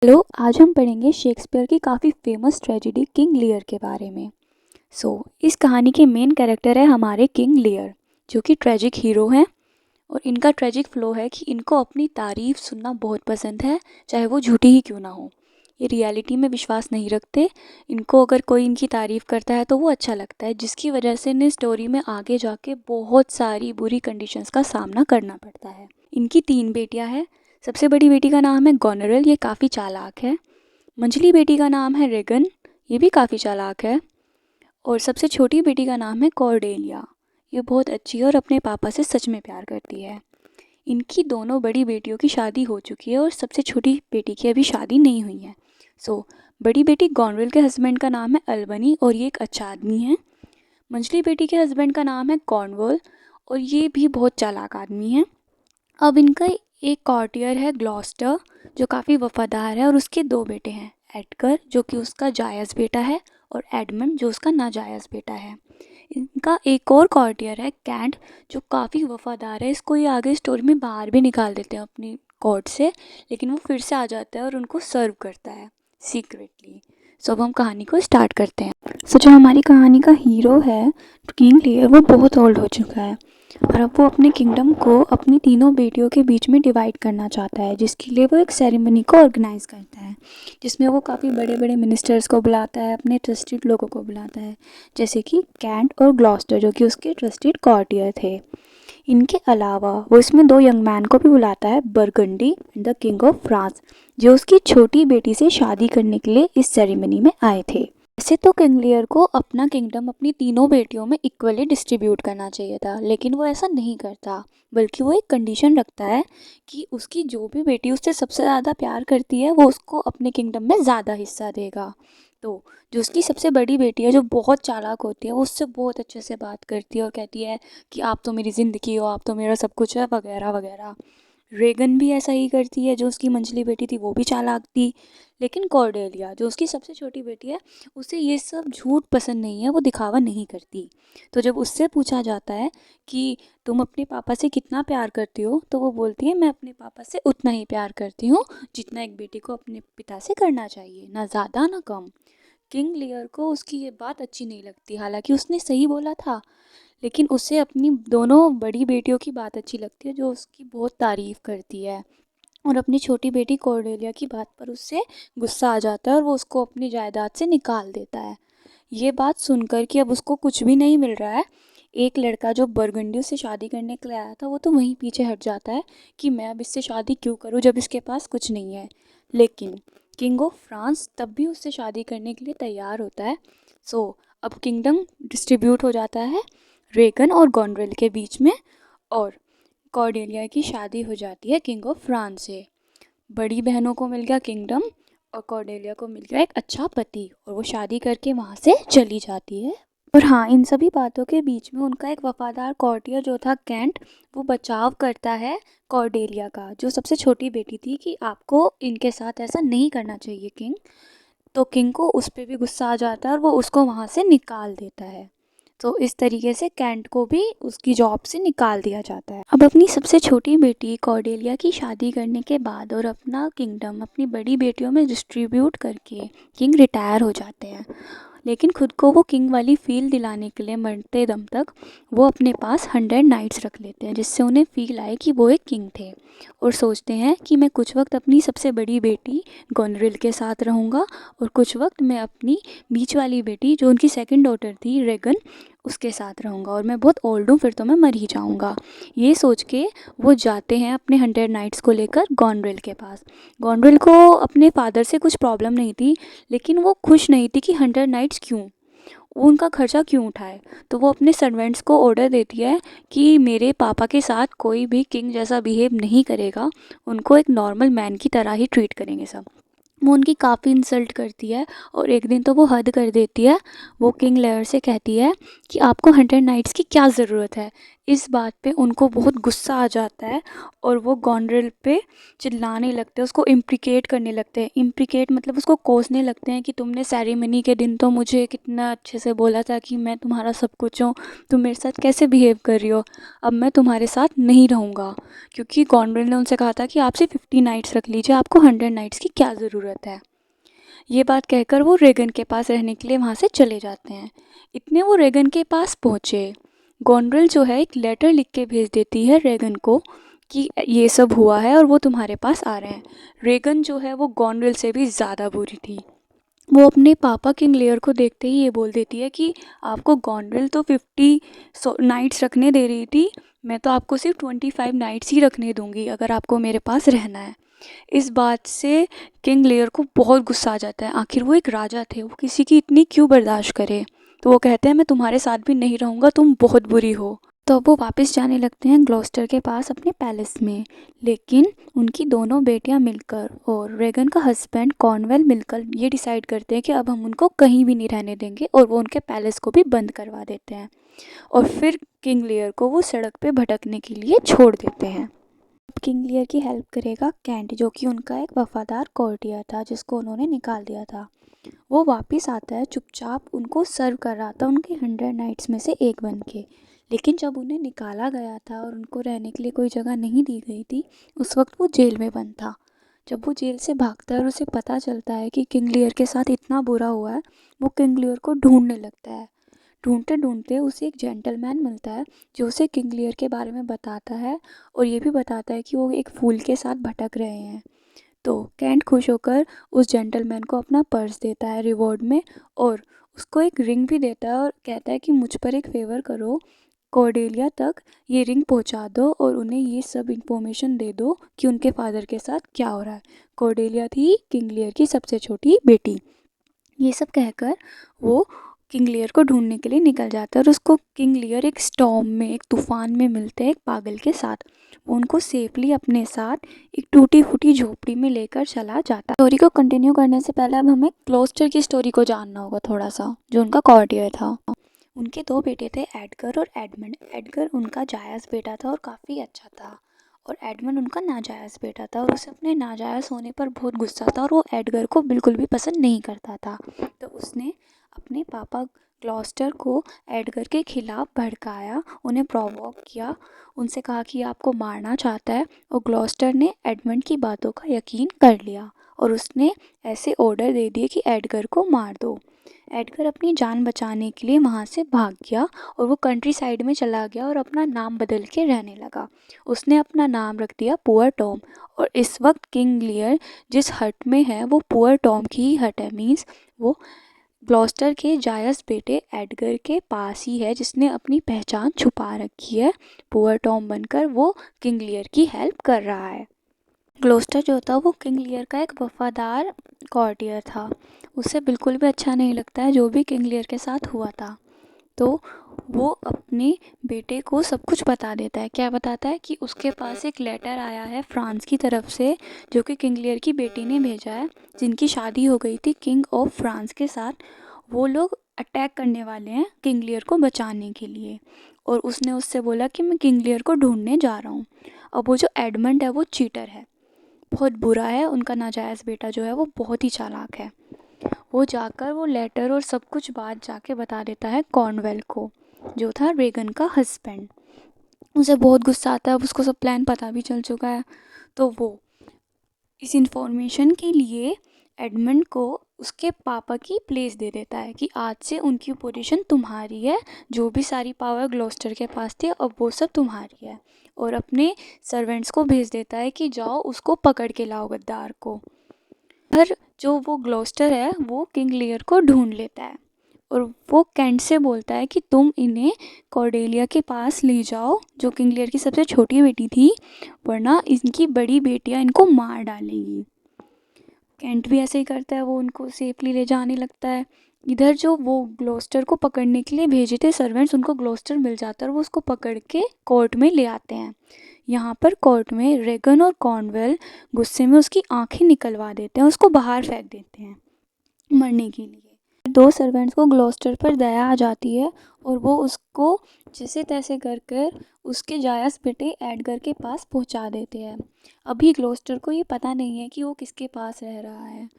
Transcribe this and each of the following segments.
Hello, आज हम पढ़ेंगे शेक्सपियर की काफ़ी फेमस ट्रेजेडी किंग लियर के बारे में। इस कहानी के मेन कैरेक्टर है हमारे किंग लियर, जो कि ट्रेजिक हीरो हैं। और इनका ट्रेजिक फ्लो है कि इनको अपनी तारीफ सुनना बहुत पसंद है, चाहे वो झूठी ही क्यों ना हो। ये रियलिटी में विश्वास नहीं रखते। इनको अगर कोई इनकी तारीफ करता है तो वो अच्छा लगता है, जिसकी वजह से इन्हें स्टोरी में आगे जाके बहुत सारी बुरी कंडीशंस का सामना करना पड़ता है। इनकी 3 बेटियां हैं। सबसे बड़ी बेटी का नाम है गोनरेल, ये काफ़ी चालाक है। मंझली बेटी का नाम है रेगन, ये भी काफ़ी चालाक है। और सबसे छोटी बेटी का नाम है कॉर्डेलिया, ये बहुत अच्छी है और अपने पापा से सच में प्यार करती है। इनकी दोनों बड़ी बेटियों की शादी हो चुकी है और सबसे छोटी बेटी की अभी शादी नहीं हुई है। बड़ी बेटी गोनरेल के हस्बैंड का नाम है अल्बनी और ये एक अच्छा आदमी है। मंझली बेटी के हस्बैंड का नाम है कॉर्नवॉल और ये भी बहुत चालाक आदमी है। अब इनका एक कॉर्टियर है ग्लॉस्टर, जो काफ़ी वफादार है और उसके 2 बेटे हैं, एडगर जो कि उसका जायज़ बेटा है और एडमंड जो उसका नाजायज़ बेटा है। इनका एक और कॉर्टियर है कैंट, जो काफ़ी वफादार है। इसको ये आगे स्टोरी में बाहर भी निकाल देते हैं अपनी कोर्ट से, लेकिन वो फिर से आ जाता है और उनको सर्व करता है सीक्रेटली। अब हम कहानी को स्टार्ट करते हैं। जो हमारी कहानी का हीरो है किंग लियर, वो बहुत ओल्ड हो चुका है और अब वो अपने किंगडम को अपनी तीनों बेटियों के बीच में डिवाइड करना चाहता है, जिसके लिए वो एक सेरेमनी को ऑर्गेनाइज़ करता है, जिसमें वो काफ़ी बड़े बड़े मिनिस्टर्स को बुलाता है, अपने ट्रस्टेड लोगों को बुलाता है, जैसे कि कैंट और ग्लॉस्टर जो कि उसके ट्रस्टेड कॉर्टियर थे। इनके अलावा वो इसमें 2 यंग मैन को भी बुलाता है, burgundy and the king of France, जो उसकी छोटी बेटी से शादी करने के लिए इस सेरेमनी में आए थे। वैसे तो किंग लियर को अपना किंगडम अपनी तीनों बेटियों में इक्वली डिस्ट्रीब्यूट करना चाहिए था, लेकिन वो ऐसा नहीं करता, बल्कि वो एक कंडीशन रखता है कि उसकी जो भी बेटी उससे सबसे ज़्यादा प्यार करती है वो उसको अपने किंगडम में ज़्यादा हिस्सा देगा। तो जो उसकी सबसे बड़ी बेटी है, जो बहुत चालाक होती है, वो उससे बहुत अच्छे से बात करती है और कहती है कि आप तो मेरी ज़िंदगी हो, आप तो मेरा सब कुछ है, वगैरह वगैरह। रेगन भी ऐसा ही करती है, जो उसकी मंझली बेटी थी वो भी चालाक थी। लेकिन कॉर्डेलिया जो उसकी सबसे छोटी बेटी है, उसे ये सब झूठ पसंद नहीं है, वो दिखावा नहीं करती। तो जब उससे पूछा जाता है कि तुम अपने पापा से कितना प्यार करती हो, तो वो बोलती है मैं अपने पापा से उतना ही प्यार करती हूँ जितना एक बेटी को अपने पिता से करना चाहिए, ना ज़्यादा ना कम। किंग लियर को उसकी ये बात अच्छी नहीं लगती, हालांकि उसने सही बोला था, लेकिन उसे अपनी दोनों बड़ी बेटियों की बात अच्छी लगती है, जो उसकी बहुत तारीफ़ करती है। और अपनी छोटी बेटी कॉर्डेलिया की बात पर उससे गुस्सा आ जाता है और वो उसको अपनी जायदाद से निकाल देता है। ये बात सुनकर कि अब उसको कुछ भी नहीं मिल रहा है, एक लड़का जो बरगंडी से शादी करने के लिए आया था, वो तो वहीं पीछे हट जाता है कि मैं अब इससे शादी क्यों करूं जब इसके पास कुछ नहीं है। लेकिन किंग ऑफ फ्रांस तब भी उससे शादी करने के लिए तैयार होता है। अब किंगडम डिस्ट्रीब्यूट हो जाता है रेगन और गॉनरेल के बीच में, और कॉर्डेलिया की शादी हो जाती है किंग ऑफ फ्रांस से। बड़ी बहनों को मिल गया किंगडम और कॉर्डेलिया को मिल गया एक अच्छा पति, और वो शादी करके वहाँ से चली जाती है। और हाँ, इन सभी बातों के बीच में उनका एक वफादार कॉर्टियर जो था कैंट, वो बचाव करता है कॉर्डेलिया का, जो सबसे छोटी बेटी थी, कि आपको इनके साथ ऐसा नहीं करना चाहिए किंग। तो किंग को उस पर भी गुस्सा आ जाता है और वो उसको वहाँ से निकाल देता है। तो इस तरीके से कैंट को भी उसकी जॉब से निकाल दिया जाता है। अब अपनी सबसे छोटी बेटी कॉर्डेलिया की शादी करने के बाद और अपना किंगडम अपनी बड़ी बेटियों में डिस्ट्रीब्यूट करके किंग रिटायर हो जाते हैं, लेकिन खुद को वो किंग वाली फील दिलाने के लिए मरते दम तक वो अपने पास 100 नाइट्स रख लेते हैं, जिससे उन्हें फील आए कि वो एक किंग थे, और सोचते हैं कि मैं कुछ वक्त अपनी सबसे बड़ी बेटी गोनरेल के साथ रहूँगा और कुछ वक्त मैं अपनी बीच वाली बेटी जो उनकी सेकंड डॉटर थी रेगन, उसके साथ रहूँगा, और मैं बहुत ओल्ड हूँ फिर तो मैं मर ही जाऊँगा। ये सोच के वो जाते हैं अपने 100 नाइट्स को लेकर गोनरेल के पास। गोनरेल को अपने फादर से कुछ प्रॉब्लम नहीं थी, लेकिन वो खुश नहीं थी कि 100 नाइट्स क्यों, वो उनका खर्चा क्यों उठाए। तो वो अपने सर्वेंट्स को ऑर्डर देती है कि मेरे पापा के साथ कोई भी किंग जैसा बिहेव नहीं करेगा, उनको एक नॉर्मल मैन की तरह ही ट्रीट करेंगे सब। वो उनकी काफ़ी इंसल्ट करती है और एक दिन तो वो हद कर देती है। वो किंग लेयर से कहती है कि आपको 100 नाइट्स की क्या ज़रूरत है, इस बात पे उनको बहुत गुस्सा आ जाता है और वो गॉन्ड्रिल पे चिल्लाने लगते हैं, उसको इम्प्रिकेट करने लगते हैं। इम्प्रिकेट मतलब उसको कोसने लगते हैं कि तुमने सेरेमनी के दिन तो मुझे कितना अच्छे से बोला था कि मैं तुम्हारा सब कुछ हूँ, तुम मेरे साथ कैसे बिहेव कर रही हो, अब मैं तुम्हारे साथ नहीं रहूँगा। क्योंकि गॉन्ड्रिल ने उनसे कहा था कि आप सिर्फ 50 नाइट्स रख लीजिए, आपको 100 नाइट्स की क्या ज़रूरत है। ये बात कहकर वो रेगन के पास रहने के लिए वहाँ से चले जाते हैं। इतने वो रेगन के पास पहुँचे, गॉन्ड्रिल जो है एक लेटर लिख के भेज देती है रेगन को कि ये सब हुआ है और वो तुम्हारे पास आ रहे हैं। रेगन जो है वो गॉन्ड्रिल से भी ज़्यादा बुरी थी। वो अपने पापा किंग लेयर को देखते ही ये बोल देती है कि आपको गॉन्ड्रिल तो 50 नाइट्स रखने दे रही थी, मैं तो आपको सिर्फ 25 नाइट्स ही रखने दूंगी अगर आपको मेरे पास रहना है। इस बात से किंग लेयर को बहुत गुस्सा आ जाता है, आखिर वो एक राजा थे, वो किसी की इतनी क्यों बर्दाश्त करे। तो वो कहते हैं मैं तुम्हारे साथ भी नहीं रहूँगा, तुम बहुत बुरी हो। तो अब वो वापस जाने लगते हैं ग्लॉस्टर के पास अपने पैलेस में। लेकिन उनकी दोनों बेटियां मिलकर और रेगन का हस्बैंड कॉर्नवेल मिलकर ये डिसाइड करते हैं कि अब हम उनको कहीं भी नहीं रहने देंगे और वो उनके पैलेस को भी बंद करवा देते हैं और फिर किंग लियर को वो सड़क पे भटकने के लिए छोड़ देते हैं। किंग लियर की हेल्प करेगा कैंट, जो कि उनका एक वफादार कोर्टियर था जिसको उन्होंने निकाल दिया था। वो वापस आता है, चुपचाप उनको सर्व कर रहा था उनके 100 नाइट्स में से एक बन के। लेकिन जब उन्हें निकाला गया था और उनको रहने के लिए कोई जगह नहीं दी गई थी, उस वक्त वो जेल में बंद था। जब वो जेल से भागता है और उसे पता चलता है कि किंग लियर के साथ इतना बुरा हुआ है, वो किंग लियर को ढूंढने लगता है। ढूंढते ढूंढते उसे एक जेंटलमैन मिलता है जो उसे किंग लियर के बारे में बताता है और ये भी बताता है कि वो एक फूल के साथ भटक रहे हैं। तो कैंट खुश होकर उस जेंटलमैन को अपना पर्स देता है रिवॉर्ड में और उसको एक रिंग भी देता है और कहता है कि मुझ पर एक फेवर करो, कॉर्डेलिया तक ये रिंग पहुंचा दो और उन्हें ये सब इन्फॉर्मेशन दे दो कि उनके फादर के साथ क्या हो रहा है। कॉर्डेलिया थी किंग लियर की सबसे छोटी बेटी। ये सब कहकर वो किंग लियर को ढूंढने के लिए निकल जाता है और उसको किंग लियर एक स्टॉर्म में, एक तूफान में मिलते हैं एक पागल के साथ। वो उनको सेफली अपने साथ एक टूटी फूटी झोपड़ी में लेकर चला जाता है। स्टोरी को कंटिन्यू करने से पहले अब हमें ग्लॉस्टर की स्टोरी को जानना होगा थोड़ा सा, जो उनका कॉर्टियर था। उनके दो बेटे थे, एडगर और एडमंड। एडगर उनका जायज़ बेटा था और काफ़ी अच्छा था और एडमंड उनका नाजायज़ बेटा था और उसे अपने नाजायज़ होने पर बहुत गुस्सा था और वो एडगर को बिल्कुल भी पसंद नहीं करता था। तो उसने अपने पापा ग्लॉस्टर को एडगर के खिलाफ भड़काया, उन्हें प्रोवोक किया, उनसे कहा कि आपको मारना चाहता है और ग्लॉस्टर ने एडमंड की बातों का यकीन कर लिया और उसने ऐसे ऑर्डर दे दिए कि एडगर को मार दो। एडगर अपनी जान बचाने के लिए वहाँ से भाग गया और वो कंट्री साइड में चला गया और अपना नाम बदल के रहने लगा। उसने अपना नाम रख दिया पुअर टॉम और इस वक्त किंग लियर जिस हट में है वो पुअर टॉम की ही हट है। मीन्स वो ग्लॉस्टर के जायज़ बेटे एडगर के पास ही है जिसने अपनी पहचान छुपा रखी है। पुअर टॉम बनकर वो किंग लियर की हेल्प कर रहा है। ग्लॉस्टर जो था वो किंग लियर का एक वफादार कॉर्टियर था। उसे बिल्कुल भी अच्छा नहीं लगता है जो भी किंग लियर के साथ हुआ था। तो वो अपने बेटे को सब कुछ बता देता है। क्या बताता है कि उसके पास एक लेटर आया है फ्रांस की तरफ से जो कि किंग लियर की बेटी ने भेजा है, जिनकी शादी हो गई थी किंग ऑफ फ्रांस के साथ। वो लोग अटैक करने वाले हैं किंग लियर को बचाने के लिए और उसने उससे बोला कि मैं किंग लियर को ढूंढने जा रहा हूँ। अब वो जो एडमंड है वो चीटर है, बहुत बुरा है, उनका नाजायज़ बेटा जो है वो बहुत ही चालाक है। वो जाकर वो लेटर और सब कुछ बात जाके बता देता है कॉर्नवेल को, जो था रेगन का हस्बैंड। उसे बहुत गुस्सा आता है, अब उसको सब प्लान पता भी चल चुका है। तो वो इस इन्फॉर्मेशन के लिए एडमंड को उसके पापा की प्लेस दे देता है कि आज से उनकी पोजीशन तुम्हारी है, जो भी सारी पावर ग्लॉस्टर के पास थी अब वो सब तुम्हारी है। और अपने सर्वेंट्स को भेज देता है कि जाओ उसको पकड़ के लाओ गद्दार को। पर जो वो ग्लॉस्टर है वो किंग लियर को ढूंढ लेता है और वो कैंट से बोलता है कि तुम इन्हें कॉर्डेलिया के पास ले जाओ जो किंग लियर की सबसे छोटी बेटी थी, वरना इनकी बड़ी बेटियां इनको मार डालेंगी। कैंट भी ऐसे ही करता है, वो उनको सेफली ले जाने लगता है। इधर जो वो ग्लॉस्टर को पकड़ने के लिए भेजे थे सर्वेंट्स, उनको ग्लॉस्टर मिल जाता है और वो उसको पकड़ के कोर्ट में ले आते हैं। यहाँ पर कोर्ट में रेगन और कॉर्नवेल गुस्से में उसकी आंखें निकलवा देते हैं, उसको बाहर फेंक देते हैं मरने के लिए। 2 सर्वेंट्स को ग्लॉस्टर पर दया आ जाती है और वो उसको जैसे तैसे कर कर उसके जायस बेटे एडगर के पास पहुंचा देते हैं। अभी ग्लॉस्टर को ये पता नहीं है कि वो किसके पास रह रहा है।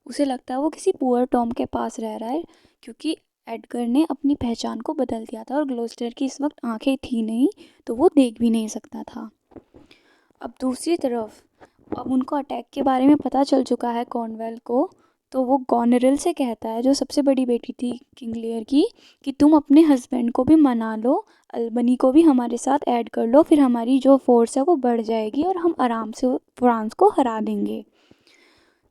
उसे लगता है वो किसी पुअर टॉम के पास रह रहा है, क्योंकि एडगर ने अपनी पहचान को बदल दिया था और ग्लॉस्टर की इस वक्त आंखें थी नहीं, तो वो देख भी नहीं सकता था। अब दूसरी तरफ अब उनको अटैक के बारे में पता चल चुका है कॉर्नवेल को, तो वो गॉनरेल से कहता है, जो सबसे बड़ी बेटी थी किंग लियर की, कि तुम अपने हस्बैंड को भी मना लो, अल्बनी को भी हमारे साथ ऐड कर लो, फिर हमारी जो फोर्स है वो बढ़ जाएगी और हम आराम से फ्रांस को हरा देंगे।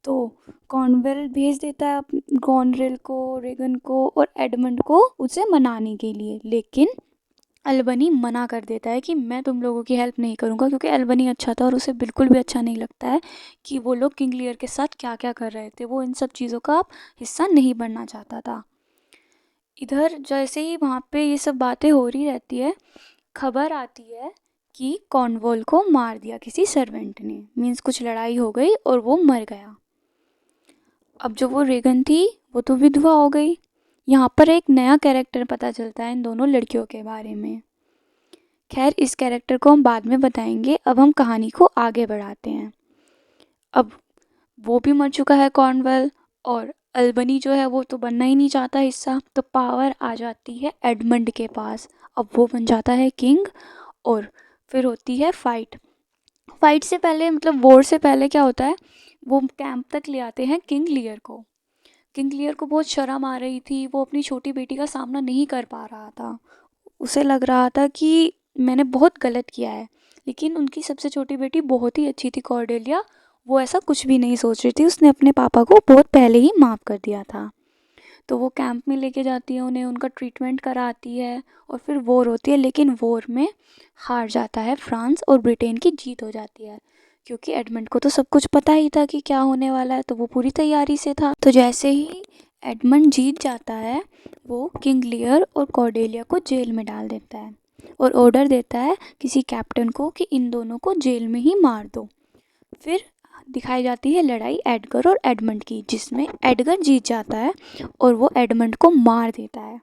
तो कॉर्नवेल भेज देता है गॉनरेल को, रेगन को और एडमंड को उसे मनाने के लिए, लेकिन अल्बनी मना कर देता है कि मैं तुम लोगों की हेल्प नहीं करूँगा, क्योंकि अल्बनी अच्छा था और उसे बिल्कुल भी अच्छा नहीं लगता है कि वो लोग किंग लियर के साथ क्या क्या कर रहे थे। वो इन सब चीज़ों का हिस्सा नहीं बनना चाहता था। इधर जैसे ही वहाँ पे ये सब बातें हो रही रहती है, खबर आती है कि कॉर्नवॉल को मार दिया किसी सर्वेंट ने, मीन्स कुछ लड़ाई हो गई और वो मर गया। अब जो वो रेगन थी वो तो विधवा हो गई। यहाँ पर एक नया कैरेक्टर पता चलता है इन दोनों लड़कियों के बारे में। खैर, इस कैरेक्टर को हम बाद में बताएंगे, अब हम कहानी को आगे बढ़ाते हैं। अब वो भी मर चुका है कॉर्नवेल, और अल्बनी जो है वो तो बनना ही नहीं चाहता हिस्सा, तो पावर आ जाती है एडमंड के पास। अब वो बन जाता है किंग और फिर होती है फाइट। फाइट से पहले, मतलब वॉर से पहले क्या होता है, वो कैंप तक ले आते हैं किंग लियर को। किंग लियर को बहुत शर्म आ रही थी, वो अपनी छोटी बेटी का सामना नहीं कर पा रहा था। उसे लग रहा था कि मैंने बहुत गलत किया है, लेकिन उनकी सबसे छोटी बेटी बहुत ही अच्छी थी, कॉर्डेलिया। वो ऐसा कुछ भी नहीं सोच रही थी, उसने अपने पापा को बहुत पहले ही माफ़ कर दिया था। तो वो कैंप में लेके जाती है उन्हें, उनका ट्रीटमेंट कराती है और फिर वॉर होती है, लेकिन वॉर में हार जाता है फ्रांस और ब्रिटेन की जीत हो जाती है, क्योंकि एडमंड को तो सब कुछ पता ही था कि क्या होने वाला है, तो वो पूरी तैयारी से था। तो जैसे ही एडमंड जीत जाता है, वो किंग लियर और कॉर्डेलिया को जेल में डाल देता है और ऑर्डर देता है किसी कैप्टन को कि इन दोनों को जेल में ही मार दो। फिर दिखाई जाती है लड़ाई एडगर और एडमंड की, जिसमें एडगर जीत जाता है और वो एडमंड को मार देता है।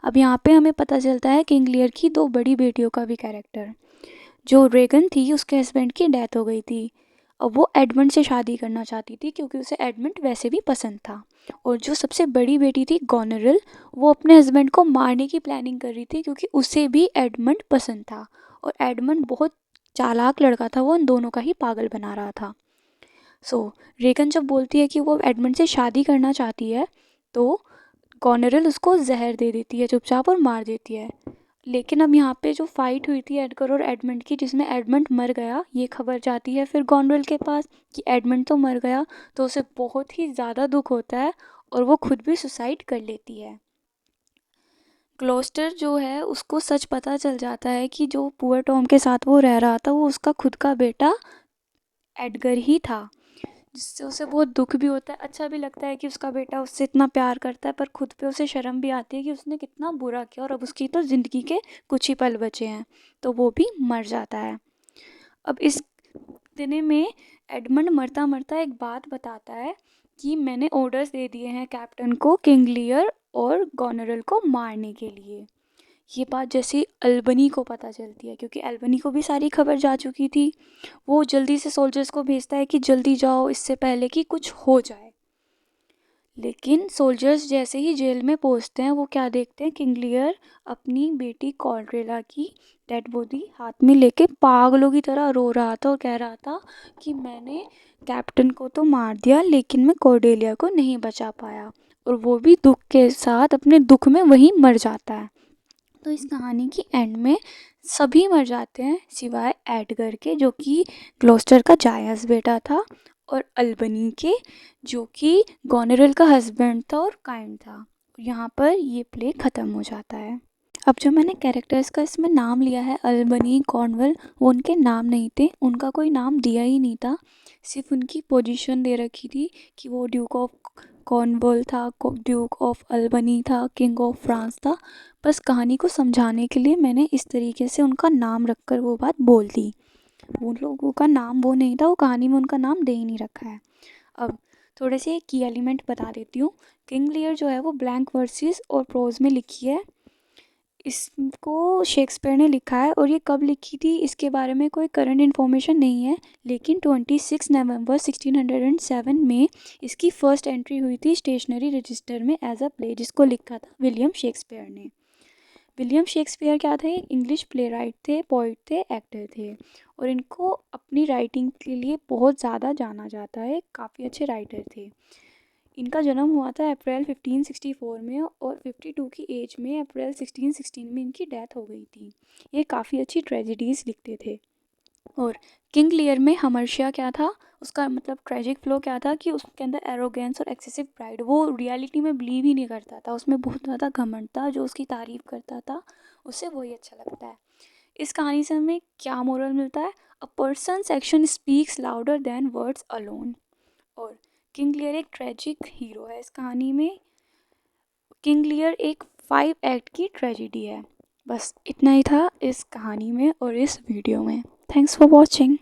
अब यहाँ पे हमें पता चलता है किंग लियर की 2 बड़ी बेटियों का भी कैरेक्टर। जो रेगन थी, उसके हस्बैंड की डेथ हो गई थी। अब वो एडमंड से शादी करना चाहती थी, क्योंकि उसे एडमंड वैसे भी पसंद था। और जो सबसे बड़ी बेटी थी गॉनरेल, वो अपने हस्बैंड को मारने की प्लानिंग कर रही थी, क्योंकि उसे भी एडमंड पसंद था और एडमंड बहुत चालाक लड़का था, वो उन दोनों का ही पागल बना रहा था। रेगन जब बोलती है कि वो एडमंड से शादी करना चाहती है, तो गॉनरेल उसको जहर दे देती है चुपचाप और मार देती है। लेकिन अब यहाँ पे जो फाइट हुई थी एडगर और एडमंड की, जिसमें एडमंड मर गया, ये खबर जाती है फिर गॉनरेल के पास कि एडमंड तो मर गया, तो उसे बहुत ही ज़्यादा दुख होता है और वो खुद भी सुसाइड कर लेती है। ग्लॉस्टर जो है, उसको सच पता चल जाता है कि जो पुअर टॉम के साथ वो रह रहा था, वो उसका खुद का बेटा एडगर ही था, जिससे उसे बहुत दुख भी होता है, अच्छा भी लगता है कि उसका बेटा उससे इतना प्यार करता है, पर खुद पे उसे शर्म भी आती है कि उसने कितना बुरा किया और अब उसकी तो ज़िंदगी के कुछ ही पल बचे हैं, तो वो भी मर जाता है। अब इस दिन में एडमंड मरता मरता एक बात बताता है कि मैंने ऑर्डर्स दे दिए हैं कैप्टन को किंग लियर और गॉनरेल को मारने के लिए। ये बात जैसे अल्बनी को पता चलती है, क्योंकि अल्बनी को भी सारी खबर जा चुकी थी, वो जल्दी से सोल्जर्स को भेजता है कि जल्दी जाओ इससे पहले कि कुछ हो जाए। लेकिन सोल्जर्स जैसे ही जेल में पहुंचते हैं, वो क्या देखते हैं, किंग लियर अपनी बेटी कॉर्डेलिया की डेड बॉडी हाथ में लेके पागलों की तरह रो रहा था और कह रहा था कि मैंने कैप्टन को तो मार दिया, लेकिन मैं कॉर्डेलिया को नहीं बचा पाया, और वो भी दुख के साथ अपने दुख में वहीं मर जाता है। तो इस कहानी की एंड में सभी मर जाते हैं सिवाय एडगर के, जो कि ग्लॉस्टर का जायज़ बेटा था, और अल्बनी के, जो कि गॉनरेल का हस्बैंड था और काइंड था। यहाँ पर ये प्ले ख़त्म हो जाता है। अब जो मैंने कैरेक्टर्स का इसमें नाम लिया है, अल्बनी, कॉर्नवेल, वो उनके नाम नहीं थे, उनका कोई नाम दिया ही नहीं था, सिर्फ उनकी पोजीशन दे रखी थी कि वो ड्यूक ऑफ कॉर्नवॉल था, ड्यूक ऑफ अल्बनी था, किंग ऑफ फ्रांस था। बस कहानी को समझाने के लिए मैंने इस तरीके से उनका नाम रखकर वो बात बोल दी। उन लोगों का नाम वो नहीं था, वो कहानी में उनका नाम दे ही नहीं रखा है। अब थोड़े से की एलिमेंट बता देती हूँ। किंग लियर जो है वो ब्लैंक वर्सेस और प्रोज में लिखी है। इसको शेक्सपियर ने लिखा है और ये कब लिखी थी इसके बारे में कोई करंट इन्फॉर्मेशन नहीं है, लेकिन 26 नवंबर 1607 में इसकी फर्स्ट एंट्री हुई थी स्टेशनरी रजिस्टर में एज अ प्ले, जिसको लिखा था विलियम शेक्सपियर ने। विलियम शेक्सपियर क्या थे? इंग्लिश प्ले राइट थे, पोइट थे, एक्टर थे और इनको अपनी राइटिंग के लिए बहुत ज़्यादा जाना जाता है, काफ़ी अच्छे राइटर थे। इनका जन्म हुआ था अप्रैल 1564 में और 52 की एज में अप्रैल 1616 में इनकी डेथ हो गई थी। ये काफ़ी अच्छी ट्रेजेडीज़ लिखते थे। और किंग लियर में हमेशा क्या था, उसका मतलब ट्रेजिक फ्लो क्या था कि उसके अंदर एरोगेंस और एक्सेसिव प्राइड, वो रियलिटी में बिलीव ही नहीं करता था, उसमें बहुत ज़्यादा घमंड था, जो उसकी तारीफ़ करता था उसे वही अच्छा लगता है। इस कहानी से हमें क्या मोरल मिलता है? A person's action speaks louder than words alone. और किंग लियर एक ट्रेजिक हीरो है। इस कहानी में किंग लियर एक 5 एक्ट की ट्रेजेडी है। बस इतना ही था इस कहानी में और इस वीडियो में। Thanks for watching.